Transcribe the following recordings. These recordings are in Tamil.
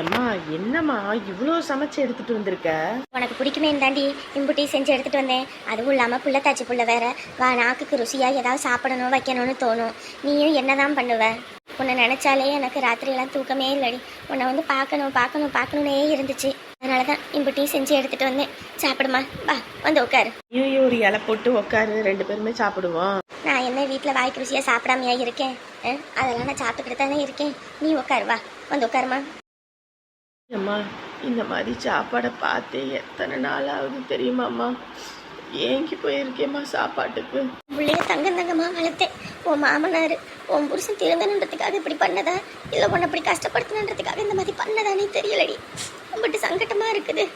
ஏம்மா என்னம்மா இவ்வளோ சமைச்சு எடுத்துட்டு வந்திருக்க? உனக்கு பிடிக்குமே தாண்டி இம்புட்டி செஞ்சு எடுத்துட்டு வந்தேன். அதுவும் இல்லாமல் புள்ளத்தாச்சி புள்ள வேற வா, நாக்குக்கு ருசியாக ஏதாவது சாப்பிடணும் வைக்கணும்னு தோணும். நீயும் என்னதான் பண்ணுவ? உன்னை நினைச்சாலே எனக்கு ராத்திரியெல்லாம் தூக்கமே இல்லடி. உன்னை வந்து பார்க்கணும் பார்க்கணும் பார்க்கணுன்னே இருந்துச்சு. அதனால தான் இம்புட்டி செஞ்சு எடுத்துட்டு வந்தேன். சாப்பிடுமா, வா வந்து உட்காரு. நீயும் ஒரு இலை போட்டு உட்காரு, ரெண்டு பேருமே சாப்பிடுவோம். நான் என்ன வீட்டில் வாய்க்கு ருசியாக சாப்பிடாமையா இருக்கேன்? அதெல்லாம் நான் சாப்பிட்டுக்கிட்டு தானே இருக்கேன். நீ உட்காரு, வா வந்து உட்காருமா. அம்மா இந்த மாதிரி சாப்பாடை பார்த்தே எத்தனை நாள் ஆகுது தெரியுமாம்மா? ஏங்கி போயிருக்கேம்மா சாப்பாட்டுக்கு. பிள்ளைய தங்கமா வளர்த்தேன். உன் மாமனார் உன் புருஷன் திருந்தணுன்றதுக்காக இப்படி பண்ணதா, இல்லை உன்னை இப்படி கஷ்டப்படுத்தணுன்றதுக்காக இந்த மாதிரி பண்ணதானே தெரியலடி. பட் சங்கட்டமா இருக்குது.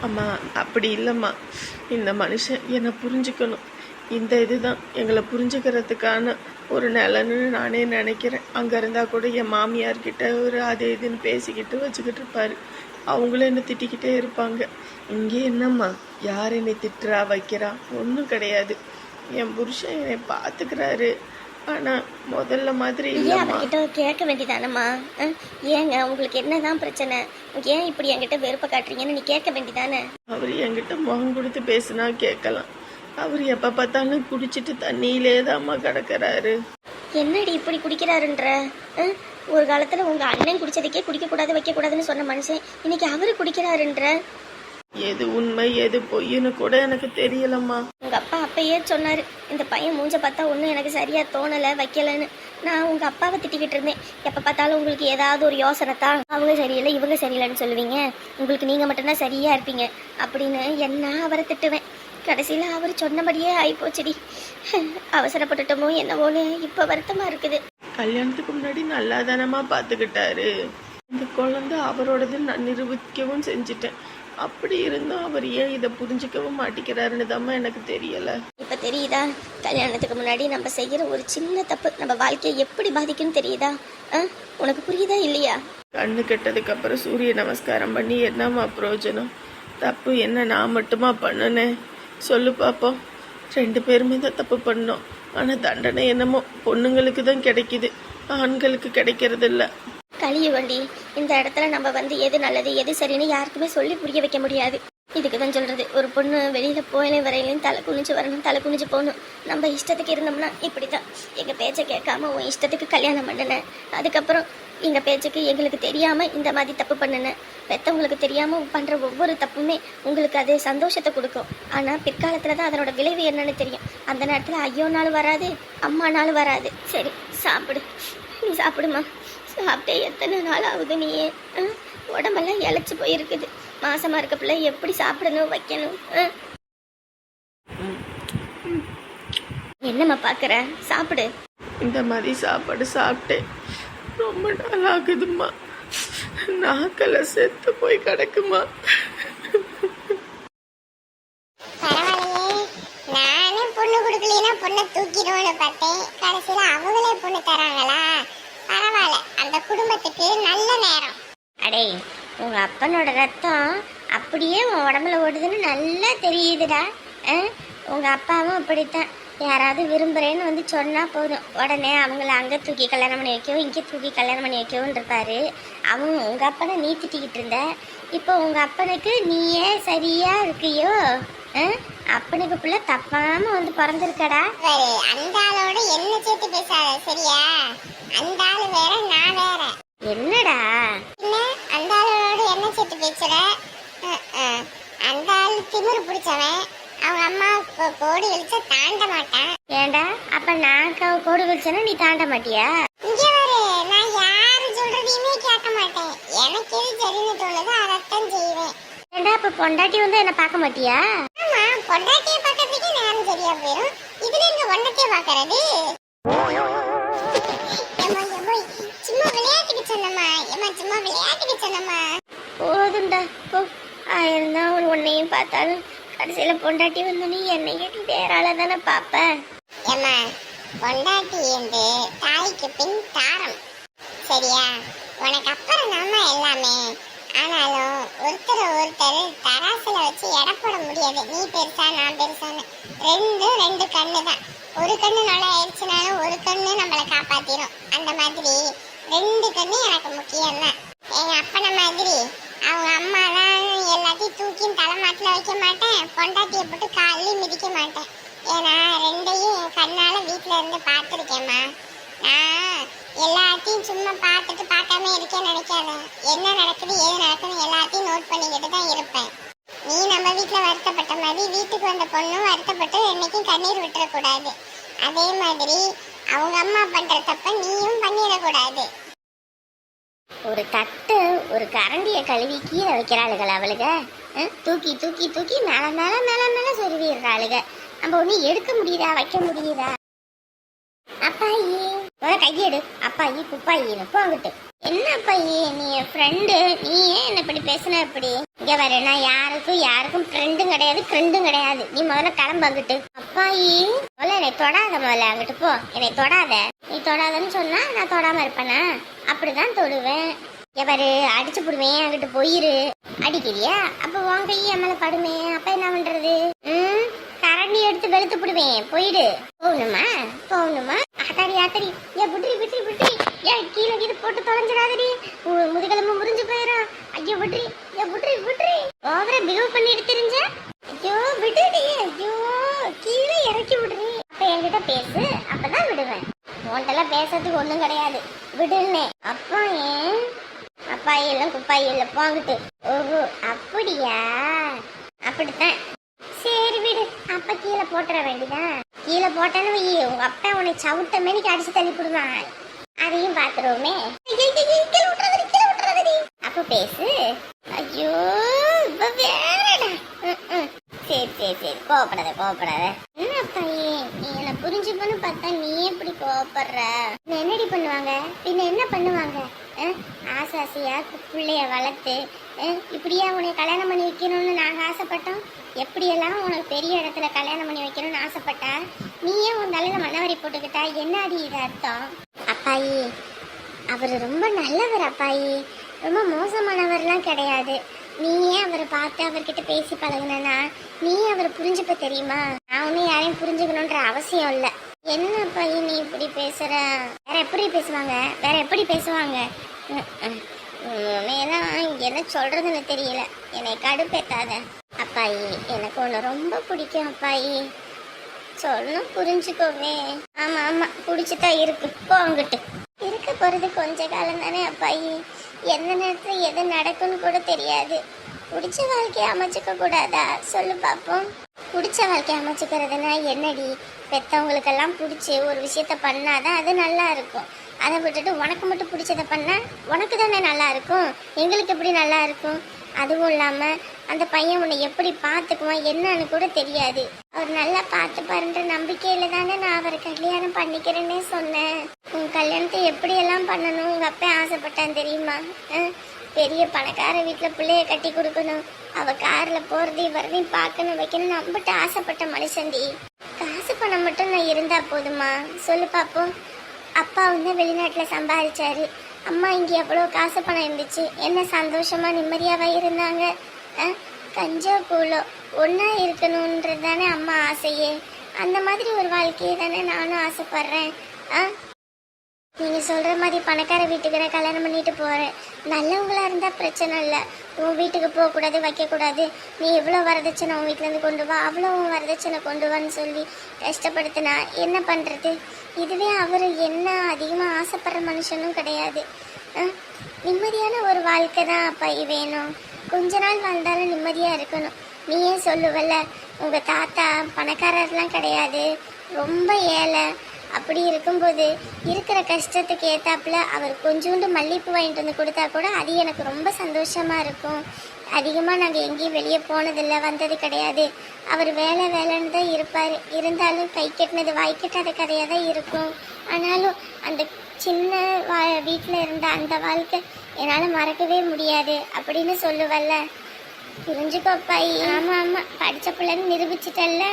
அம்மா அப்படி இல்லைம்மா, இந்த மனுஷன் என்னை புரிஞ்சுக்கணும். இந்த இதுதான் எங்களை புரிஞ்சுக்கிறதுக்கான ஒரு நிலன்னு நானே நினைக்கிறேன். அங்கே இருந்தால் கூட என் மாமியார்கிட்ட ஒரு அது இதுன்னு பேசிக்கிட்டு வச்சுக்கிட்டு இருப்பாரு. அவங்களும் என்னை திட்டிக்கிட்டே இருப்பாங்க. இங்கே என்னம்மா, யார் என்னை திட்டுறா வைக்கிறா ஒன்றும் கிடையாது. என் புருஷன் என்னை பார்த்துக்கிறாரு. ஆனால் முதல்ல மாதிரி அவர்கிட்ட கேட்க வேண்டியதானம்மா? ஏங்க உங்களுக்கு என்னதான் பிரச்சனை? ஏன் இப்படி என்கிட்ட வெறுப்பை காட்டுறீங்கன்னு நீ கேட்க வேண்டியதானே? அவர் என்கிட்ட முகம் கொடுத்து பேசுனா கேட்கலாம். அவர் எப்போ பார்த்தாலும் குடிச்சிட்டு தண்ணியிலே தாம்மா கிடக்கிறாரு. என்னடி இப்படி குடிக்கிறாருன்ற? ஒரு காலத்தில் உங்கள் அண்ணன் குடிச்சதுக்கே குடிக்கக்கூடாது வைக்கக்கூடாதுன்னு சொன்ன மனுஷன் இன்னைக்கு அவரு குடிக்கிறாருன்ற. எது உண்மை எது பொய்ன்னு கூட எனக்கு தெரியலம்மா. உங்கள் அப்பா அப்பயே சொன்னார், இந்த பையன் மூஞ்ச பார்த்தா ஒன்றும் எனக்கு சரியாக தோணலை வைக்கலைன்னு. நான் உங்கள் அப்பாவை திட்டிக்கிட்டு இருந்தேன். எப்போ பார்த்தாலும் உங்களுக்கு ஏதாவது ஒரு யோசனை தான், அவங்க சரியில்லை இவங்க சரியில்லைன்னு சொல்லுவீங்க, உங்களுக்கு நீங்கள் மட்டும்தான் சரியாக இருப்பீங்க அப்படின்னு என்ன அவரை திட்டுவேன். கடைசியில் அவர் சொன்னபடியே ஆகிப்போச்சுடி. அவசரப்பட்டுட்டோமோ என்னவோன்னு இப்போ வருத்தமாக இருக்குது. கல்யாணத்துக்கு முன்னாடி நல்லா தானமா பார்த்துக்கிட்டாரு. இந்த குழந்தை அவரோடது நான் நிரூபிக்கவும் செஞ்சுட்டேன். அப்படி இருந்தும் அவர் ஏன் இதை புரிஞ்சிக்கவும் மாட்டேங்கிறாருன்னு தான் எனக்கு தெரியல. இப்போ தெரியுதா, கல்யாணத்துக்கு முன்னாடி நம்ம செய்கிற ஒரு சின்ன தப்பு நம்ம வாழ்க்கையை எப்படி பாதிக்குன்னு தெரியுதா? உனக்கு புரியுதா இல்லையா? கண்ணு கெட்டதுக்கு அப்புறம் சூரிய நமஸ்காரம் பண்ணி என்னம்மா பிரயோஜனம்? தப்பு என்ன நான் மட்டுமா பண்ணுனேன்? சொல்லு பாப்போம். ரெண்டு பேருமே தான் தப்பு பண்ணோம். ஆனால் தண்டனை என்னமோ பொண்ணுங்களுக்கு தான் கிடைக்குது, ஆண்களுக்கு கிடைக்கிறது இல்லை. கலியுகண்டி, இந்த இடத்துல நம்ம வந்து எது நல்லது எது சரின்னு யாருக்குமே சொல்லி புரிய வைக்க முடியாது. இதுக்கு தான் சொல்றது, ஒரு பொண்ணு வெளியில போயிலே வரையிலையும் தலை குனிஞ்சு வரணும், தலை குனிஞ்சு போகணும். நம்ம இஷ்டத்துக்கு இருந்தோம்னா இப்படிதான். எங்க பேச்சை கேட்காம உன் இஷ்டத்துக்கு கல்யாணம் பண்ணினேன். அதுக்கப்புறம் எங்க பேச்சுக்கு எங்களுக்கு தெரியாம இந்த மாதிரி தப்பு பண்ணினேன். பெத்தவங்களுக்கு தெரியாம பண்ற ஒவ்வொரு தப்புமே உங்களுக்கு அது சந்தோஷத்தை கொடுக்கும். ஆனா பிற்காலத்துல தான் அதனோட விளைவு என்னன்னு தெரியும். அந்த நேரத்துல ஐயோ நாள் வராது, அம்மா நாள் வராது. சரி சாப்பிடு, நீ சாப்பிடுமா. சாப்பிட்டே எத்தனை நாள் ஆகுது? நீயே உடம்பெல்லாம் இழைச்சி போயிருக்குது. மாசமா இருக்க பிள்ளை எப்படி சாப்பிடணும் வைக்கணும்? என்னம்மா பாக்குற? சாப்பிடு. இந்த மாதிரி சாப்பாடு சாப்பிட்டேன் ரொம்ப நாள் ஆகுதுமா. நாக்கல செத்து போய் கிடக்குமா. நானே பொண்ணு கொடுக்கலனா பொண்ணை தூக்கிடுவோன்னு பார்த்தேன். கடைசியில அவங்களே பொண்ணு தராங்களா? பரவாயில்ல, அந்த குடும்பத்துக்கு நல்ல நேரம். அடே, உங்க அப்பனோட ரத்தம் அப்படியே உன் உடம்புல ஓடுதுன்னு நல்லா தெரியுதுடா. உங்க அப்பாவும் அப்படித்தான். யாராவது விரும்புறேன்னு வந்து சொன்னா போதும், உடனே அவங்கள அங்கே தூக்கி கல்யாணம் பண்ணி வைக்கவும் இங்கே தூக்கி கல்யாணம் பண்ணி வைக்கவும் இருப்பாரு. அவங்க உங்க அப்பனை நீ திட்டிக்கிட்டு இருந்த. இப்போ உங்க அப்பனுக்கு நீயே சரியா இருக்கியோ? அப்பனுக்கு பிள்ளை தப்பாம வந்து பிறந்திருக்கடா. அந்த ஆளோட என்ன சேர்த்து பேசாத சரியா? அந்த ஆளு வேற நான் வேற. என்னடா என்ன அந்த ஆளோட என்ன சேர்த்து பேசுற? அந்த ஆளு திமிரு பிடிச்சவன். அவங்க அம்மா கோடி வெளிச்ச தாண்ட மாட்டான். ஏண்டா, அப்ப நான் கோடு வச்சேன்னா நீ தாண்ட மாட்டியா? இங்க வரு, நான் யாரு சொல்றதையுமே கேட்க மாட்டேன். எனக்கு எது சரின்னு தோணுதோ அதைத்தான் செய்வேன். ஏண்டா, அப்ப பொண்டாட்டி வந்து என்ன பார்க்க மாட்டியா? ஆமா, பொண்டாட்டியை பார்க்கறதுக்கே நேரம் சரியா போயிடும். இதுல எங்க பொண்டாட்டியை பார்க்கறது? சும்மா விளையாட்டுக்கு சொன்னம்மா. சும்மா விளையாட்டுக்கு சொன்னம்மா. போதுண்டா போ. ஆயிருந்தா ஒரு உன்னையும் பார்த்தாலும் கடைசியில பொண்டாட்டி வந்து நீ என்னைக்கு வேற ஆள தானே பாப்ப. ஏம்மா, பொண்டாட்டி என்று தாய்க்கு பின் தாரம் சரியா? உனக்கு அப்புறம் தாம்மா எல்லாமே. ஆனாலும் ஒருத்தர் தராசுல வச்சு எடை போட முடியாது. நீ பெருசா நான் பெருசான்னு. ரெண்டு கண்ணு தான். ஒரு கண்ணு நல்லா ஆயிடுச்சுனாலும் ஒரு கண்ணு நம்மளை காப்பாத்திரும். அந்த மாதிரி ரெண்டு கண்ணு எனக்கு முக்கியம் தான். எங்க அப்பன மாதிரி அவங்க அம்மா தான் எல்லாத்தையும் தூக்கி தலைமாட்டில் வைக்க மாட்டேன், பொண்டாட்டியை போட்டு காலையும் மிதிக்க மாட்டேன். ஏன்னா ரெண்டையும் என் கண்ணால வீட்டுல இருந்து பார்த்துருக்கேம்மா. நான் எல்லாத்தையும் சும்மா பார்த்துட்டு பார்க்காம இருக்கேன்னு நினைக்காத. என்ன நடக்குது ஏது நடக்குதுன்னு எல்லாத்தையும் நோட் பண்ணிக்கிட்டு தான் இருப்பேன். நீ நம்ம வீட்டுல வருத்தப்பட்ட மாதிரி வீட்டுக்கு வந்த பொண்ணும் வருத்தப்பட்டு என்னைக்கும் கண்ணீர் விட்டுறக்கூடாது. அதே மாதிரி அவங்க அம்மா பண்ற தப்ப நீயும் பண்ணிடக்கூடாது. ஒரு தட்டு ஒரு கரண்டியை கழுவி கீழே வைக்கிறாளுகள் அவளுக. தூக்கி தூக்கி தூக்கி மேல மேல மேல மேல சொருவிடுறாளுக. நம்ம ஒண்ணு எடுக்க முடியுதா வைக்க முடியுதா? அப்பாயி கையெடு. அப்பாயி குப்பாயின்னு போங்கிட்டு. என்ன அப்பாயி நீ என் ஃப்ரெண்டு, நீ ஏன் என்ன இப்படி பேசுன? இப்படி இங்க வர நான் யாருக்கும் ஃப்ரெண்டும் கிடையாது ஃப்ரெண்டும் கிடையாது. நீ முதல்ல கிளம்பங்கிட்டு. அப்பாயி முதல்ல என்னை தொடாத, முதல்ல அங்கிட்டு போ. என்னை தொடாத. நீ தொடாதன்னு சொன்னா நான் தொடாம இருப்பேனா? அப்படிதான் தொடுவேன். எவரு அடிச்சு போடுவேன். அங்கிட்டு போயிரு. அடிக்கிறியா? அப்ப உன் கையை என் மேல படுமே. அப்ப என்ன பண்றது? கரண்டி எடுத்து வெளுத்து போடுவேன். போயிடு. போகணுமா? ஆத்தாடி ஆத்தாடி. ஏன் புட்ரி புட்ரி புட்ரி. ஏன் கீழே கீழே போட்டு தொலைஞ்சிடாதடி. முதுகெலும்பு முறிஞ்சு போயிடும். ஐயோ புட்ரி. ஏன் புட்ரி புட்ரி. ஓவரா பிஹேவ் பண்ணிட்டு தெரிஞ்ச. ஐயோ விடுடி. ஐயோ கீழே இறக்கி விடுறீ. அப்ப என்கிட்ட பேசு, அப்பதான் விடுவேன். உன்ட்டெல்லாம் பேசுறதுக்கு ஒண்ணும் கிடையாது. விடுன்னே. அப்பா ஏன் அப்பாயி எல்லாம் குப்பாயி இல்லை போங்கிட்டு. ஓஹோ அப்படியா? அப்படித்தான். சரி விடு. அப்ப கீழே போட்டுற வேண்டிதான். கீழே போட்டேன்னு வை, உங்க அப்பா உன்னை சவுட்ட மேனிக்கு அடிச்சு தள்ளி போடுவான். அதையும் பாத்துருவோமே. அப்ப பேசு. ஐயோ இப்ப வேறடா. சரி சரி சரி கோவப்படாத. என்ன பையே நீ என்ன புரிஞ்சுக்கணும்னு பார்த்தா நீ எப்படி கோவப்படுற? என்னடி பண்ணுவாங்க? பின்ன என்ன பண்ணுவாங்க? ஆசாசியா பிள்ளைய வளர்த்து இப்படியா உன்னை கல்யாணம் பண்ணி வைக்கணும்னு நாங்க ஆசைப்பட்டோம். எப்படியெல்லாம் உனக்கு பெரிய இடத்துல கல்யாணம் பண்ணி வைக்கணும்னு ஆசைப்பட்டா நீயே உன் தலையில மண்ணவரி போட்டுக்கிட்டா என்ன அடி இது அர்த்தம்? அப்பாயி அவர் ரொம்ப நல்லவர் அப்பாயி, ரொம்ப மோசமானவர்லாம் கிடையாது. நீயே அவரை பார்த்து அவர்கிட்ட பேசி பழகுனா நீ அவரை புரிஞ்சுப்ப தெரியுமா? நான் ஒன்னும் யாரையும் புரிஞ்சுக்கணுன்ற அவசியம் இல்லை. என்ன அப்பாயி நீ இப்படி பேசுற? வேற எப்படி பேசுவாங்க? உன்னையெல்லாம் என்ன சொல்றதுன்னு தெரியல. என்னை கடுப்பேத்தாத அப்பாயி. எனக்கு உன்னை ரொம்ப பிடிக்கும் அப்பாயி. சொல்லணும் புரிஞ்சுக்கோவே. ஆமா பிடிச்சுதான் இருக்கு. போங்கிட்டு இருக்க போறது கொஞ்ச காலம் தானே அப்பாயி. எந்த நேரத்துல எது நடக்கும்னு கூட தெரியாது. பிடிச்ச வாழ்க்கையை அமைச்சுக்க கூடாதா? சொல்லு பாப்போம். பிடிச்ச வாழ்க்கையை அமைச்சுக்கிறதுனா என்னடி? பெத்தவங்களுக்கெல்லாம் பிடிச்சி ஒரு விஷயத்த பண்ணாதான் அது நல்லா இருக்கும். அதை விட்டுட்டு உனக்கு மட்டும் பிடிச்சத பண்ணா உனக்கு தானே நல்லா இருக்கும், எங்களுக்கு எப்படி நல்லா இருக்கும்? அதுவும் இல்லாம அந்த பையன் உன்னை எப்படி பார்த்துக்குவான் என்னன்னு கூட தெரியாது. அவர் நல்லா பார்த்துப்பாருன்ற நம்பிக்கையில தானே நான் அவரை கல்யாணம் பண்ணிக்கிறேன்னே சொன்னேன். உன் கல்யாணத்தை எப்படியெல்லாம் பண்ணணும் உங்க அப்பா ஆசைப்பட்டான் தெரியுமா? பெரிய பணக்கார வீட்டுல பிள்ளைய கட்டி கொடுக்கணும், அவ கார்ல போறதையும் வரதையும் பார்க்கணும் வைக்கணும் நம்பிட்டு ஆசைப்பட்ட மனுஷன்டி. காசு பணம் மட்டும் நான் இருந்தா போதுமா? சொல்லு பாப்போம். அப்பா வந்து வெளிநாட்டுல சம்பாதிச்சாரு, அம்மா இங்க எவ்வளவு காசு பணம் இருந்துச்சு, என்ன சந்தோஷமா நிம்மதியாவா இருந்தாங்க. கஞ்சோ கூலோ ஒன்னா இருக்கணும்ன்றது தானே அம்மா ஆசையே. அந்த மாதிரி ஒரு வாழ்க்கையை தானே நானும் ஆசைப்படுறேன். நீங்க சொல்ற மாதிரி பணக்கார வீட்டுக்கு கல்யாணம் பண்ணிட்டு போறேன். நல்லவங்களா இருந்தா பிரச்சனை இல்லை. உன் வீட்டுக்கு போக கூடாது வைக்க கூடாது, நீ எவ்வளவு வரதட்சணை உன் வீட்டுல இருந்து கொண்டு வா அவ்வளவு வரதட்சணை கொண்டு வான்னு சொல்லி கஷ்டப்படுத்தினா என்ன பண்றது? இதுவே அவரு என்ன அதிகமா ஆசைப்படுற மனுஷனும் கிடையாது. நிம்மதியான ஒரு வாழ்க்கை தான் அப்பா வேணும். கொஞ்ச நாள் வாழ்ந்தாலும் நிம்மதியா இருக்கணும். நீ ஏன் சொல்லுவல்ல உங்க தாத்தா பணக்காரர்லாம் கிடையாது, ரொம்ப ஏழை. அப்படி இருக்கும்போது இருக்கிற கஷ்டத்துக்கு ஏத்தாப்புல அவர் கொஞ்சோண்டு மல்லிப்பூ வாங்கிட்டு வந்து கொடுத்தா கூட அது எனக்கு ரொம்ப சந்தோஷமா இருக்கும். அதிகமாக நாங்கள் எங்கேயும் வெளியே போனதில்லை, வந்தது கிடையாது. அவர் வேலைன்னு தான் இருப்பார். இருந்தாலும் கை கட்டினது வாய் கட்டாத கதையாக தான் இருக்கும். ஆனாலும் அந்த சின்ன வீட்டில் இருந்த அந்த வாழ்க்கை என்னால் மறக்கவே முடியாது அப்படின்னு சொல்லுவல்ல. புரிஞ்சுக்கோ அப்பாயி. ஆமா படிச்ச பிள்ளைன்னு நிரூபிச்சிட்டல்ல,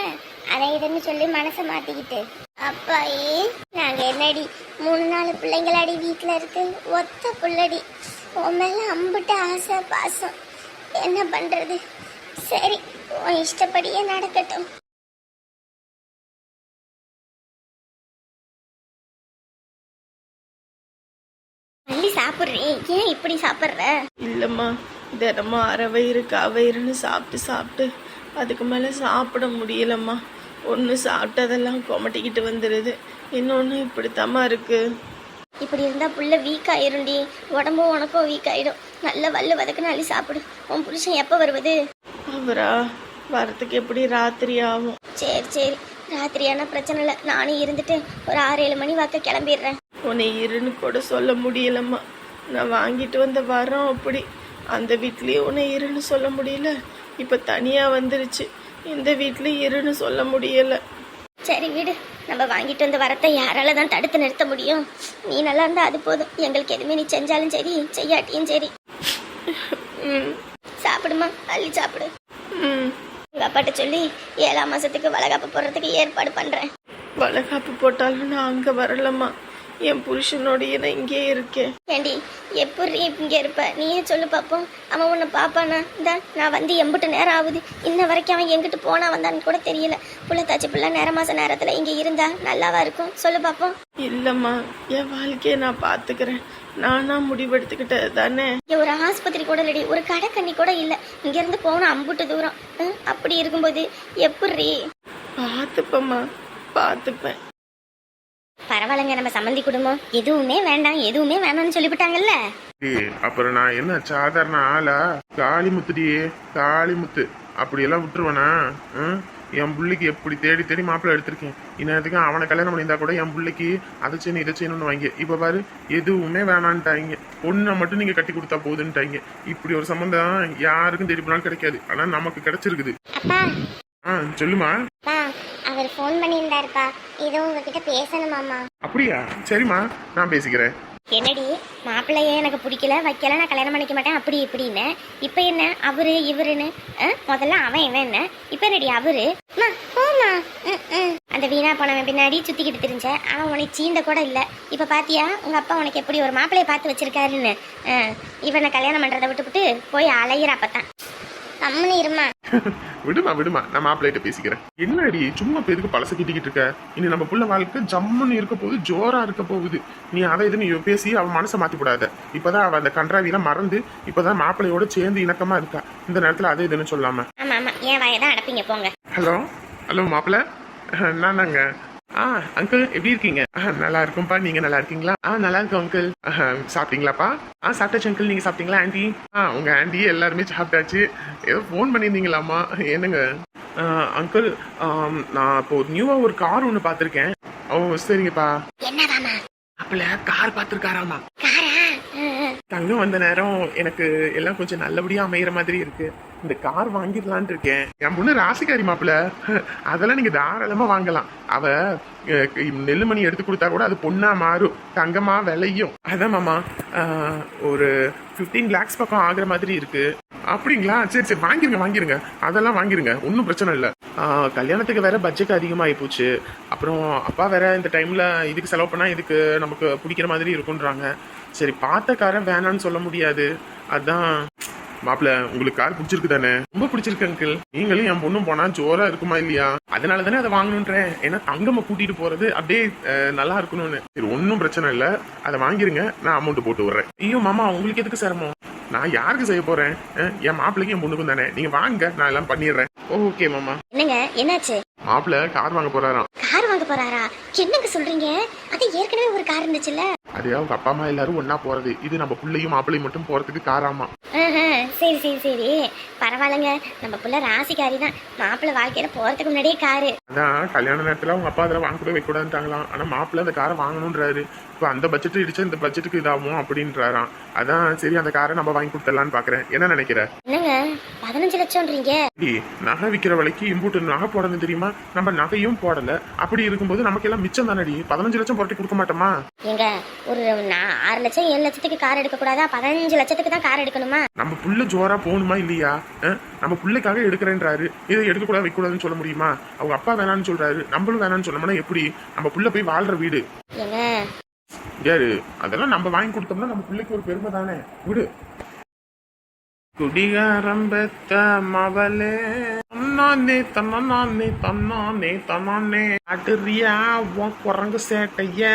அதை இதுன்னு சொல்லி மனசை மாத்திக்கிட்டு. அப்பாயி நாங்க என்னடி 3-4 பிள்ளைங்களாடி வீட்டுல இருக்கு, ஒத்த புள்ளடி. உன் மேல அம்புட்டு ஆசை பாசம், என்ன பண்றது? சரி உன் இஷ்டப்படியே நடக்கட்டும். பள்ளி சாப்பிட்றீ? ஏன் இப்படி சாப்பிட்ற? இல்லைம்மா, தினமும் அரை வயிறு காவயிறுன்னு சாப்பிட்டு சாப்பிட்டு அதுக்கு மேலே சாப்பிட முடியலம்மா. ஒன்று சாப்பிட்டதெல்லாம் கொமட்டிக்கிட்டு வந்துடுது, இன்னொன்று இப்படித்தாம்மா இருக்குது. இப்படி இருந்தா புள்ள வீக் ஆயிரும்டி. உடம்பும் உனக்கும் வீக் ஆயிடும். நல்ல வல்லு வதக்குன்னு அள்ளி சாப்பிடு. உன் புருஷன் எப்போ வருவது? அவரா வரத்துக்கு எப்படி ராத்திரி ஆகும். சரி சரி, ராத்திரியான பிரச்சனை இல்லை. நானும் இருந்துட்டு ஒரு 6-7 மணி வாக்க கிளம்பிடுறேன். உன்னை இருன்னு கூட சொல்ல முடியலம்மா. நான் வாங்கிட்டு வந்த வரோம் அப்படி. அந்த வீட்லேயும் உன்னை இருன்னு சொல்ல முடியல, இப்போ தனியாக வந்துருச்சு. இந்த வீட்லேயும் இருன்னு சொல்ல முடியலை. சரி விடு, நம்ம வாங்கிட்டு வந்த வரத்தை யாரால தான் தடுத்து நிறுத்த முடியும்? நீ நல்லா இருந்தா அது போதும். எங்களுக்கு எதுவுமே நீ செஞ்சாலும் சரி செய்யாட்டியும் சரி. சாப்பிடுமா, அள்ளி சாப்பிடு. உங்க அப்பாட்ட சொல்லி 7ஆம் மாசத்துக்கு வளகாப்பு போடுறதுக்கு ஏற்பாடு பண்றேன். வளகாப்பு போட்டாலும் நான் அங்கே வரலம்மா. என் புருஷனோடைய நான் இங்கே இருக்கேன். ஏண்டி எப்படி இங்கே இருப்ப? நீயே சொல்லு பார்ப்போம். அவன் உன்னை பாப்பானா? இந்த நான் வந்து எம்பிட்டு நேரம் ஆகுது, இன்ன வரைக்கும் அவன் எங்கிட்டு போனா வந்தான்னு கூட தெரியல. புள்ள தாச்சி புள்ள நேர மாச நேரத்தில் இங்கே இருந்தா நல்லாவா இருக்கும்? சொல்லு பார்ப்போம். இல்லைம்மா, என் வாழ்க்கையை நான் பார்த்துக்கிறேன். நானா முடிவெடுத்துக்கிட்டது தானே. இங்கே ஒரு ஆஸ்பத்திரி கூட இல்லடி, ஒரு கடை கண்ணி கூட இல்லை. இங்கேருந்து போகணும் அம்புட்டு தூரம். அப்படி இருக்கும்போது எப்படி? பார்த்துப்பேம்மா, பார்த்துப்பேன். பரவாயில்லைங்க, நம்ம சம்மந்தி குடும்பம் எதுவுமே வேண்டாம் எதுவுமே வேணாம்னு சொல்லிவிட்டாங்கல்ல. அப்புறம் நான் என்ன சாதாரண ஆளா? காளிமுத்துடியே, காளிமுத்து அப்படியெல்லாம் விட்டுருவேனா? என் பிள்ளைக்கு எப்படி தேடி தேடி மாப்பிள்ளை எடுத்திருக்கேன். இன்னத்துக்கு அவனை கல்யாணம் பண்ணியிருந்தா கூட என் பிள்ளைக்கு அதை செய்யணும் இதை செய்யணும்னு வாங்க. இப்போ பாரு, எதுவுமே வேணான்ட்டாங்க. பொண்ணை மட்டும் நீங்க கட்டி கொடுத்தா போகுதுன்ட்டாங்க. இப்படி ஒரு சம்பந்தம் யாருக்கும் தேடி போனாலும் கிடைக்காது. ஆனா நமக்கு கிடைச்சிருக்குது. சொல்லுமா. அவர் ஃபோன் பண்ணியிருந்தாருப்பா, ஏதோ உங்ககிட்ட பேசணுமாமா. அப்படியா? சரிம்மா, நான் பேசிக்கிறேன். என்னடி மாப்பிள்ளையே எனக்கு பிடிக்கல வைக்கல, நான் கல்யாணம் பண்ணிக்க மாட்டேன் அப்படி இப்படின்னு. இப்போ என்ன அவரு இவருன்னு? முதல்ல அவன் இவன் என்ன, இப்போ என்னடி அவரு? அந்த வீணா போனவன் பின்னாடி சுத்திக்கிட்டு தெரிஞ்ச அவன் உனக்கு சீந்த கூட இல்லை. இப்போ பாத்தியா உங்க அப்பா உனக்கு எப்படி ஒரு மாப்பிள்ளையை பார்த்து வச்சிருக்காருன்னு? இவனை கல்யாணம் பண்றதை விட்டுவிட்டு போய் அலையிற அப்பத்தான். கம்முன்னு இருமா. விடுமா விடுமா, நான் மாப்பிள்ளைகிட்ட பேசிக்கிறேன். என்னடி சும்மா பேருக்கு பழச கிட்டிக்கிட்டு இருக்க? இனி நம்ம புள்ள வாழ்க்கை ஜம்முன்னு இருக்க போகுது, ஜோரா இருக்க போகுது. நீ அதை இது நீ பேசி அவன் மனசை மாத்தி போடாத. இப்பதான் அவன் அந்த கன்றாவியெல்லாம் மறந்து இப்பதான் மாப்பிள்ளையோட சேர்ந்து இணக்கமா இருக்கா. இந்த நேரத்துல அதை இதுன்னு சொல்லாம. ஆமா ஆமா, ஏன் வாயதான் அடப்பீங்க போங்க. ஹலோ ஹலோ மாப்பிள்ள, நானாங்க. அங்கிள் எப்படி இருக்கீங்க? நல்லா இருக்கும்பா, நீங்க நல்லா இருக்கீங்களா? நல்லா இருக்கும் அங்கிள். சாப்பிட்டீங்களாப்பா? சாப்பிட்டாச்சு அங்கிள், நீங்க சாப்பிட்டீங்களா? ஆண்டி உங்க ஆண்டி எல்லாருமே சாப்பிட்டாச்சு. ஏதோ ஃபோன் பண்ணியிருந்தீங்களாமா? என்னங்க அங்கிள், நான் இப்போ நியூவா ஒரு கார் ஒன்று பார்த்துருக்கேன். ஓ சரிங்கப்பா. என்னவாமா? அப்பல கார் பார்த்துருக்காராமா. தங்கம் வந்த நேரம் எனக்கு எல்லாம் கொஞ்சம் நல்லபடியா அமைகிற மாதிரி இருக்கு. இந்த கார் வாங்கிடலான் இருக்கேன். என் பொண்ணு ராசிக்காரி மாப்பிள்ள, அதெல்லாம் நீங்க தாராளமா வாங்கலாம். அவ நெல்லுமணி எடுத்து கொடுத்தா கூட அது பொண்ணா மாறும், தங்கமா விளையும். அதான் மாமா, ஒரு 15 lakhs பக்கம் ஆகுற மாதிரி இருக்கு. அப்படிங்களா? சரி சரி, வாங்கிருங்க அதெல்லாம் வாங்கிருங்க, ஒன்றும் பிரச்சனை இல்லை. கல்யாணத்துக்கு வேற பட்ஜெட் அதிகமாகி போச்சு. அப்புறம் அப்பா வேற இந்த டைம்ல இதுக்கு செலவு பண்ணா இதுக்கு நமக்கு பிடிக்கிற மாதிரி இருக்குன்றாங்க. சரி, பார்த்த காரை வேணான்னு சொல்ல முடியாது. அதான் மாப்பிள்ள, உங்களுக்கு கார் பிடிச்சிருக்கு தானே? ரொம்ப பிடிச்சிருக்கு அங்கிள். நீங்களும் என் பொண்ணும் போனா ஜோரா இருக்குமா இல்லையா? அதனால தானே அதை வாங்கணுன்றேன். ஏன்னா தங்கம்மா கூட்டிட்டு போறது அப்படியே நல்லா இருக்கணும்னு. சரி, ஒன்றும் பிரச்சனை இல்லை, அதை வாங்கிருங்க, நான் அமௌண்ட் போட்டு விடுறேன். ஐயோ மாமா, உங்களுக்கு எதுக்கு சிரமம்? நான் யாருக்கு செய்ய போறேன்? என் மாப்பிள்ளைக்கு என் பொண்ணுக்கும் தானே. நீங்க வாங்க, நான் எல்லாம் பண்ணிடுறேன். ஓகே மாமா. என்னங்க என்னாச்சு? மாப்பிள்ள கார் வாங்க போறாராம். கார் வாங்க போறாரா? என்னங்க சொல்றீங்க? அது ஏற்கனவே ஒரு கார் இருந்துச்சுல்ல. அது அவங்க அப்பா அம்மா எல்லாரும் ஒன்னா போறது. இது நம்ம பிள்ளையும் மாப்பிள்ளையும் மட்டும் போறதுக்கு காராமா. சரி சரி சரி, பரவாயில்லைங்க. நம்ம புள்ள ராசிக்காரி தான். மாப்பிள்ளை வாழ்க்கையில போறதுக்கு முன்னாடியே காரு. அதான் கல்யாண நேரத்துல அவங்க அப்பா அதெல்லாம் வாங்க கூட வைக்க கூடாதுட்டாங்களாம். ஆனா மாப்பிள்ள அந்த காரை வாங்கணும்ன்றாரு. இப்போ அந்த பட்ஜெட் இடிச்சா இந்த பட்ஜெட்டுக்கு இதாகும் அப்படின்றாராம். அதான் சரி, அந்த காரை நம்ம வாங்கி கொடுத்துடலான்னு பாக்குறேன். என்ன நினைக்கிற? என்னங்க 15 லட்சம்ன்றீங்க? நகை விற்கிற விலைக்கு இம்பூட்டு நகை போடணும் தெரியுமா? நம்ம நகையும் போடல. அப்படி இருக்கும்போது நமக்கு எல்லாம் மிச்சம் தானடி. 15 லட்சம் புரட்டி கொடுக்க மாட்டோமா? எங்க ஒரு 6 லட்சம் 7 லட்சத்துக்கு கார் எடுக்க கூடாதா? 15 லட்சத்துக்கு தான் கார் எடுக்கணுமா? நம்ம புள்ள ஜோரா போகணுமா இல்லையா? நம்ம பிள்ளைக்காக எடுக்கிறேன்றாரு. இதை எடுக்க கூடாது வைக்க கூடாதுன்னு சொல்ல முடியுமா? அவங்க அப்பா வேணான்னு சொல்றாரு, நம்மளும் வேணான்னு சொன்னோம்னா எப்படி? நம்ம புள்ள போய் வாழ்ற வீடு ஏங்க யாரு? அதெல்லாம் நம்ம வாங்கி கொடுத்தோம்னா நம்ம பிள்ளைக்கு ஒரு பெருமை தானே. விடு. குடிகாரம்பத்த மவளே தன்னானே தன்னானே தன்னானே தன்னானே அட்டுறியா உன் குரங்கு சேட்டைய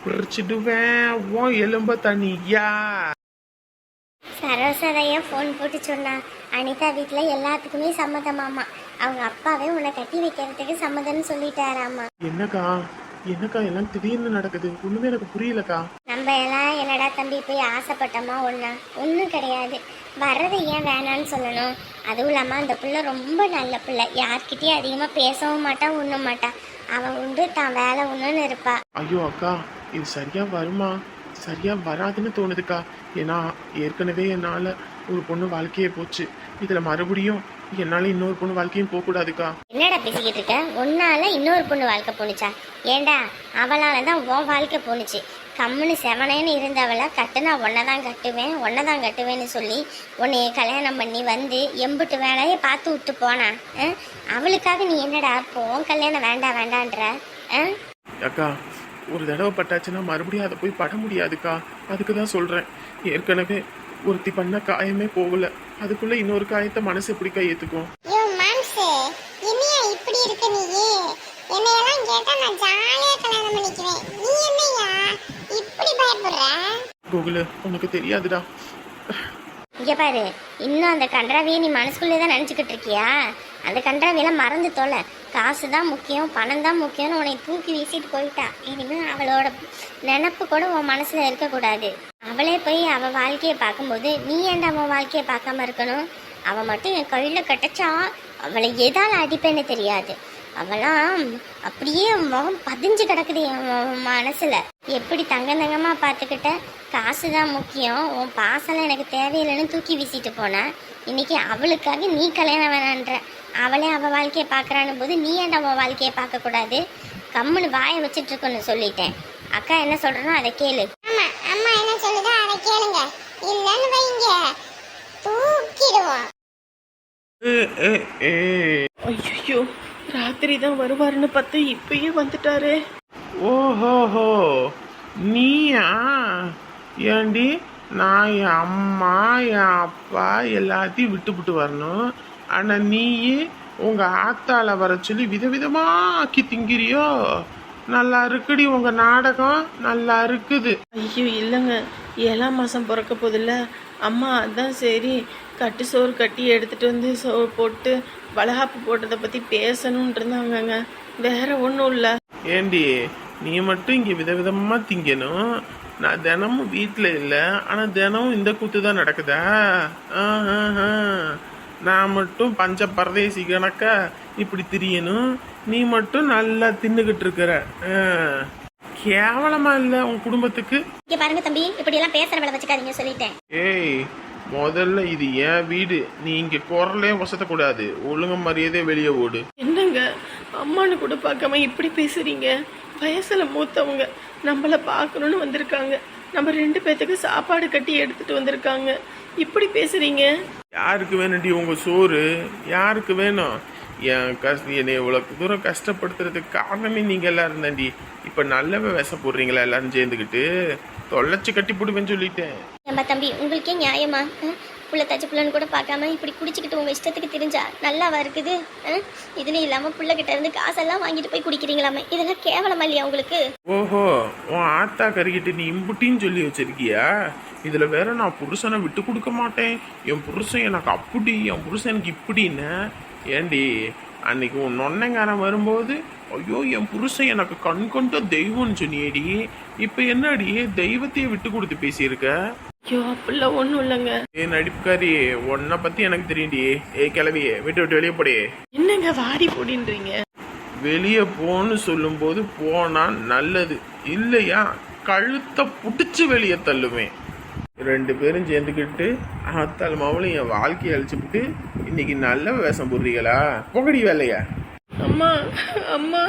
குறிச்சிடுவேன் ஓ எலும்ப தனியா. சரோசரையும் ஃபோன் போட்டு சொன்னா அனிதா வீட்டில் எல்லாத்துக்குமே சம்மதமாமா. அவங்க அப்பாவே உன்னை கட்டி வைக்கிறதுக்கு சம்மதம்னு சொல்லிட்டாராமா. என்னக்கா என்னக்கா எல்லாம் திடீர்னு நடக்குது, ஒண்ணுமே எனக்கு புரியலக்கா. நம்ம எல்லாம் என்னடா தம்பி போய் ஆசைப்பட்டோமா ஒன்றும் கிடையாது. வர்றதை ஏன் வேணான்னு சொல்லணும்? அதுவும் இல்லாமல் அந்த பிள்ளை ரொம்ப நல்ல பிள்ளை, யார்கிட்டயும் அதிகமாக பேசவும் மாட்டா ஒன்றும் மாட்டா. அவன் உண்டு தான் வேலை ஒன்றுன்னு இருப்பா. ஐயோ அக்கா, இது சரியா வருமா? சரியா வராதுன்னு தோணுதுக்கா. ஏன்னா ஏற்கனவே என்னால் ஒரு பொண்ணு வாழ்க்கையே போச்சு, இதில் மறுபடியும் என்னால் இன்னொரு பொண்ணு வாழ்க்கையும் போகக்கூடாதுக்கா. என்னடா பேசிக்கிட்டு இருக்க? உன்னால இன்னொரு பொண்ணு வாழ்க்கை போணுச்சா? ஏண்டா அவளால தான் உன் வாழ்க்கை போணுச்சு. கம்முன்னு செவனேன்னு இருந்தவளை கட்டுனா ஒன்னதான் கட்டுவேன்னு சொல்லி உன்னைய கல்யாணம் பண்ணி வந்து எம்புட்டு வேலையை பார்த்து விட்டு போனா. அவளுக்காக நீ என்னடா இப்போ உன் கல்யாணம் வேண்டான்ற? அக்கா, ஒரு தடவை பட்டாச்சுன்னா மறுபடியும் அதை போய் பட முடியாதுக்கா. அதுக்கு தான் சொல்கிறேன். ஏற்கனவே ஒருத்தி பண்ண காயமே போகல, அதுக்குள்ள இன்னொரு காயத்தை மனசு எப்படிக்கா ஏற்றுக்கும்? ஐயோ மாம்சு, என்னையா இப்படி இருக்க நீ? என்னையெல்லாம் கேட்டா நான் ஜாலியா கல்யாணம் பண்ணிக்குவேன். நீ என்னையா இப்படி பயப்படுற? கோகுலு, உனக்கு தெரியாதுடா. இங்க பாரு, இன்னும் அந்த கன்றாவியை நீ மனசுக்குள்ளே தான் நினச்சிக்கிட்டு இருக்கியா? அந்த கன்றாவியெல்லாம் மறந்து தொலை. காசு தான் முக்கியம், பணம் தான் முக்கியம்னு உன்னை தூக்கி வீசிட்டு போயிட்டா. இனிமேல் அவளோட நினப்பு கூட உன் மனசில் இருக்கக்கூடாது. அவளே போய் அவள் வாழ்க்கையை பார்க்கும்போது நீ ஏன்டா அவன் வாழ்க்கையை பார்க்காம இருக்கணும்? அவள் மட்டும் என் கையில் கட்டச்சா அவளை எதால் அடிப்பேன்னு தெரியாது. அவளாம் அப்படியே முகம் பதிஞ்சு கிடக்குது என் மனசுல. எப்படி தங்கமா பார்த்துக்கிட்ட? காசு தான் முக்கியம், உன் பாசெல்லாம் எனக்கு தேவையில்லைன்னு தூக்கி வீசிட்டு போன. இன்னைக்கு அவளுக்காக நீ கல்யாணம் வேணான்ற. அவளே அவள் வாழ்க்கையை பார்க்குறான்னு போது நீ ஏன்டா அவன் வாழ்க்கையை பார்க்கக்கூடாது? கம்முன்னு வாயை வச்சுட்டு இருக்கோன்னு சொல்லிட்டேன். அக்கா என்ன சொல்றனோ அதை கேளு. ஆமா, அம்மா என்ன சொல்லுதோ அதை கேளுங்க. இல்லன்னு வைங்க தூக்கிடுவோம். ஐயோ, ராத்திரி தான் வருவாருன்னு பார்த்து இப்பயே வந்துட்டாரே. ஓஹோஹோ, நீயா? ஏண்டி, நான் என் அம்மா என் அப்பா எல்லாத்தையும் விட்டுவிட்டு வரணும், ஆனால் நீ உங்கள் ஆத்தால வர சொல்லி விதவிதமா ஆக்கி திங்கிறியோ? நல்லா இருக்குடி உங்க நாடகம், நல்லா இருக்குது. ஐயோ இல்லைங்க, 7ஆம் மாதம் பிறக்க போதில்ல அம்மா, அதான் சரி கட்டு சோறு கட்டி எடுத்துகிட்டு வந்து சோறு போட்டு வளகாப்பு போட்டதை பற்றி பேசணுன்ட்டு இருந்தாங்கங்க, வேற ஒன்றும் இல்லை. ஏண்டி, நீ மட்டும் இங்கே விதவிதமாக திங்கணும், நான் தினமும் வீட்டில் இல்லை, ஆனால் தினமும் இந்த கூத்து தான் நடக்குதா? நான் மட்டும் பஞ்ச பரதேசி கணக்க இப்படி திரியணும், நீ மட்டும் நல்லா தின்னுக்கிட்டு இருக்கிற. கேவலமா இல்லை உன் குடும்பத்துக்கு? இங்க பாருங்க தம்பி, இப்படி எல்லாம் பேசுற வேலை வச்சுக்காதீங்க சொல்லிட்டேன். ஏய், முதல்ல இது என் வீடு, நீ இங்க குரலே வசத்தக்கூடாது, ஒழுங்கு மரியாதை வெளியே ஓடு. என்னங்க, அம்மானு கூட பார்க்காம இப்படி பேசுறீங்க? வயசுல மூத்தவங்க நம்மளை பார்க்கணுன்னு வந்திருக்காங்க, நம்ம 2 பேத்துக்கு சாப்பாடு கட்டி எடுத்துட்டு வந்திருக்காங்க, இப்படி பேசுறீங்க? யாருக்கு வேணும்டி உங்க சோறு? யாருக்கு வேணும்? என்னை இவ்வளவு தூரம் கஷ்டப்படுத்துறதுக்கு காரணமே நீங்க எல்லாம் இருந்தாண்டி. இப்ப நல்லவே விஷம் போடுறீங்களா எல்லாரும் சேர்ந்துக்கிட்டு? தொலைச்சு கட்டி போடுவேன்னு சொல்லிட்டேன். ஏம்பா தம்பி, உங்களுக்கே நியாயமா? புள்ள தச்சு புள்ளன்னு கூட பார்க்காம இப்படி குடிச்சிக்கிட்டு உங்க இஷ்டத்துக்கு தெரிஞ்சா நல்லாவா இருக்குது? இதுலயும் இல்லாம புள்ளகிட்ட இருந்து காசெல்லாம் வாங்கிட்டு போய் குடிக்கிறீங்களாமே, இதெல்லாம் கேவலமா இல்லையா உங்களுக்கு? ஓஹோ, உன் ஆத்தா கறிக்கிட்டு நீ இம்புட்டின்னு சொல்லி வச்சிருக்கியா? இதுல வேற நான் புருஷனை விட்டு கொடுக்க மாட்டேன், என் புருஷன் எனக்கு அப்படி, என் புருஷன் எனக்கு இப்படின்னு. ஏண்டி, அன்னைக்கு உன் நொன்னைங்காரன் வரும்போது ஐயோ என் புருஷன் எனக்கு கண் கொண்ட தெய்வம்னு சொன்னியேடி, இப்ப என்னடி தெய்வத்தையே விட்டு கொடுத்து பேசியிருக்க? ஐயோ அப்படிலாம் ஒன்றும் இல்லைங்க. ஏ நடிப்புக்காரி, உன்னை பத்தி எனக்கு தெரியும்டி. ஏ கிளவியே, விட்டு வெளியே போடி. என்னங்க வாடி போடின்றீங்க? வெளியே போன்னு சொல்லும் போது போனா நல்லது, இல்லையா கழுத்தை புடிச்சு வெளியே தள்ளுவேன். 2 பேரும் சேர்ந்துக்கிட்டு ஆத்தாள் மாவுளையும் என் வாழ்க்கையை அழிச்சுக்கிட்டு இன்னைக்கு நல்ல வேஷம் போடுறீங்களா? பொங்கடி வேலையா? அம்மா அம்மா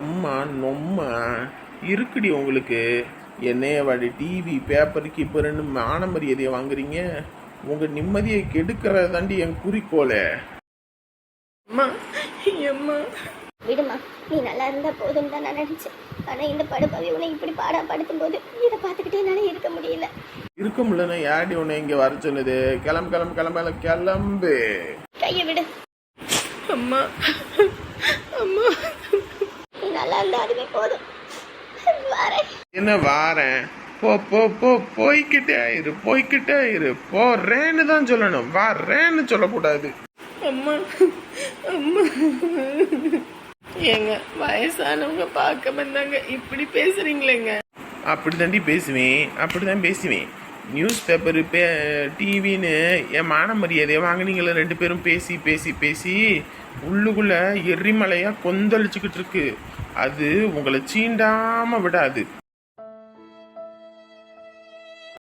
அம்மா நொம்மா இருக்குடி உங்களுக்கு. என்னைய வாடி டிவி பேப்பர் கீப்பர்னு மான மரியாதையை வாங்குறீங்க. உங்க நிம்மதியை கெடுக்கிறது தாண்டி என் குறிக்கோளே. அம்மா அம்மா விடுமா, நீ நல்லா இருந்தா போதும் தான் நான் நினைச்சேன். ஆனா இந்த படுப்பாவி உன்னை இப்படி பாடா படுத்தும் போது இதை பார்த்துக்கிட்டே என்னால இருக்க முடியல. இருக்க முடியலன்னா யாடி உன்னை இங்க வர சொன்னது? கிளம்பு கிளம்பு கிளம்பு கிளம்பு. கையை விடு. அம்மா அம்மா, நீ நல்லா இருந்தா அதுவே போதும். வரேன். என்ன வாரேன், போ போ போ, போய்கிட்டே இரு, போறேன்னு தான் சொல்லணும், வரேன்னு சொல்லக்கூடாது. அம்மா அம்மா ஏங்க வயசானவங்க பார்க்க வந்தாங்க இப்படி பேசுறீங்களேங்க? அப்படிதான் பேசுவேன். நியூஸ் பேப்பரு டிவின்னு என் மான மரியாதையை வாங்கினீங்களே 2 பேரும் பேசி பேசி பேசி உள்ளுக்குள்ள எரிமலையா கொந்தளிச்சுக்கிட்டு இருக்கு. அது உங்களை சீண்டாம விடாது.